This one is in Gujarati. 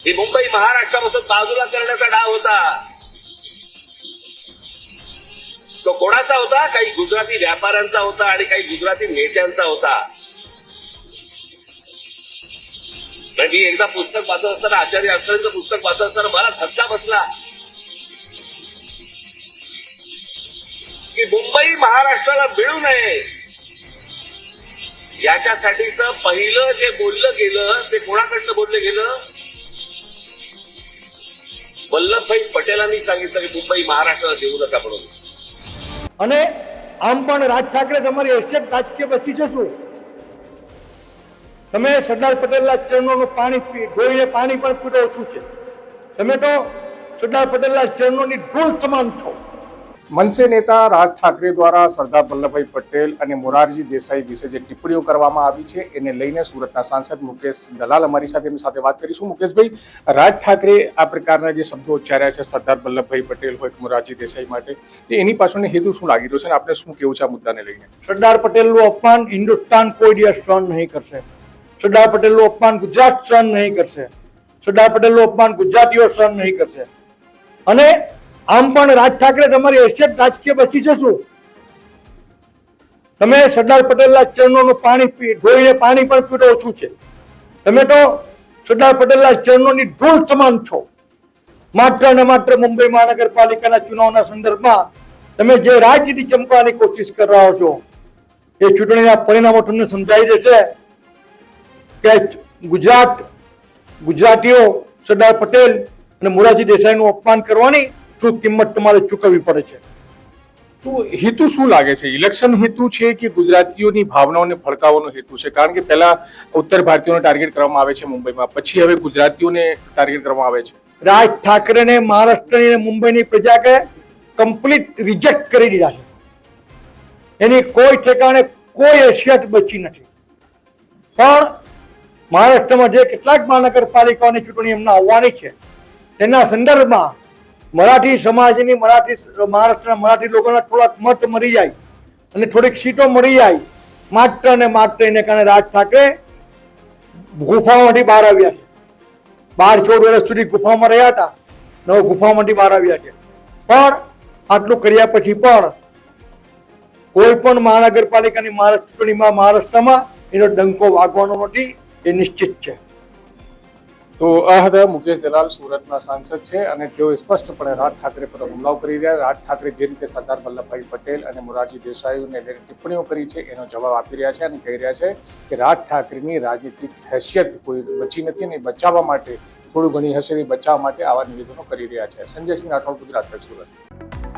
ही मुंबई महाराष्ट्रापासून बाजूला करण्याचा डाव होता. तो कोणाचा होता? काही गुजराती व्यापाऱ्यांचा होता आणि काही गुजराती नेत्यांचा होता. मी एकदा पुस्तक वाचत असताना, आचार्य अत्रेंचं पुस्तक वाचत असताना मला धक्का बसला की मुंबई महाराष्ट्राला मिळू नये याच्यासाठीच पहिलं जे बोललं गेलं ते कोणाकडनं बोललं गेलं? वल्लभभाई पटेलांनी सांगितलं की मुंबई महाराष्ट्राला देऊ नका म्हणून. અને આમ પણ રાજ ઠાકરે તમારી એસ્ટેટ રાજકીય બચી જશો. તમે સરદાર પટેલના ચરણોનું પાણી ધોઈને પાણી પણ પીધો ઓછું છે. તમે તો સરદાર પટેલના ચરણોની ધૂળ સમાન છો. मनसे नेता राज ठाकरे द्वारा सरदार वल्लभभाई पटेल અને મોરારજી દેસાઈ વિશે જે ટિપ્પણીઓ કરવામાં આવી છે એને લઈને સુરતના સાંસદ મુકેશ દલાલ અમારી સાથે એમની સાથે વાત કરીશું. મુકેશભાઈ, રાજ ઠાકરે આ પ્રકારના જે શબ્દો ઉચ્ચાર્યા છે સરદાર વલ્લભભાઈ પટેલ હોય મોરારજી દેસાઈ માટે, એની પાછળનો હેતુ શું લાગી રહ્યો છે અને આપણે શું કેવું છે આ મુદ્દાને લઈને? સરદાર પટેલનું અપમાન હિન્દુસ્તાન કોઈ દિવસ સહન નહીં કરશે. સરદાર પટેલનું અપમાન ગુજરાત સહન નહીં કરશે. સરદાર પટેલનું અપમાન ગુજરાતીઓ સહન નહીં કરશે. અને આમ પણ રાજ ઠાકરે તમારી એસ્ટેટ રાજકીય બચી જશો. તમે સરદાર પટેલના ચરણોનું પાણી ધોઈને પાણી પણ પીધો ઓછું છે. તમે તો સરદાર પટેલના ચરણોની ધૂળ સમાન છો. માત્ર ને માત્ર મુંબઈ મહાનગરપાલિકાના ચુનાવના સંદર્ભમાં તમે જે રાજનીતિ ચમકવાની કોશિશ કરી રહ્યા છો એ ચૂંટણીના પરિણામો તમને સમજાઈ દેશે કે ગુજરાતીઓ સરદાર પટેલ અને મોરારજી દેસાઈનું અપમાન કરવાની શું કિંમત તમારે ચૂકવવી પડે છે. તો હેતુ શું લાગે છે? ઇલેક્શન હેતુ છે કે ગુજરાતીઓની ભાવનાઓને ભડકાવવાનો હેતુ છે? કારણ કે પહેલા ઉત્તર ભારતીયોને ટાર્ગેટ કરવામાં આવે છે મુંબઈમાં, પછી હવે ગુજરાતીઓને ટાર્ગેટ કરવામાં આવે છે. રાજ ઠાકરેને મહારાષ્ટ્રની અને મુંબઈની પ્રજાએ કમ્પ્લીટ રિજેક્ટ કરી દીધા છે. એની કોઈ ઠેકાણે કોઈ હેસિયત બચી નથી. પણ મહારાષ્ટ્રમાં જે કેટલાક મહાનગરપાલિકાઓની ચૂંટણી એમના આવવાની છે તેના સંદર્ભમાં મરાઠી સમાજની મહારાષ્ટ્રના મરાઠી લોકોના થોડાક મત મળી જાય અને થોડીક સીટો મળી જાય માત્ર ને માત્ર એને કારણે રાજ ઠાકરે ગુફામાંથી બહાર આવ્યા છે. 12-14 વર્ષ સુધી ગુફામાં રહ્યા હતા, હવે ગુફામાંથી બહાર આવ્યા છે. પણ આટલું કર્યા પછી પણ કોઈ પણ મહાનગરપાલિકાની ચૂંટણીમાં મહારાષ્ટ્રમાં એનો ડંકો વાગવાનો નથી, એ નિશ્ચિત છે. તો આ હતા મુકેશ દલાલ, સુરતના સાંસદ છે અને તેઓ સ્પષ્ટપણે રાજ ઠાકરે પર હુમલાઓ કરી રહ્યા. રાજ ઠાકરે જે રીતે સરદાર વલ્લભભાઈ પટેલ અને મોરારજી દેસાઈને ટિપ્પણીઓ કરી છે એનો જવાબ આપી રહ્યા છે અને કહી રહ્યા છે કે રાજ ઠાકરેની રાજનીતિક હેસિયત કોઈ બચી નથી અને બચાવવા માટે થોડું ઘણી હશે એ બચાવવા માટે આવા નિવેદનો કરી રહ્યા છે. સંજય સિંહ રાઠોડ, ગુજરાત તક, સુરત.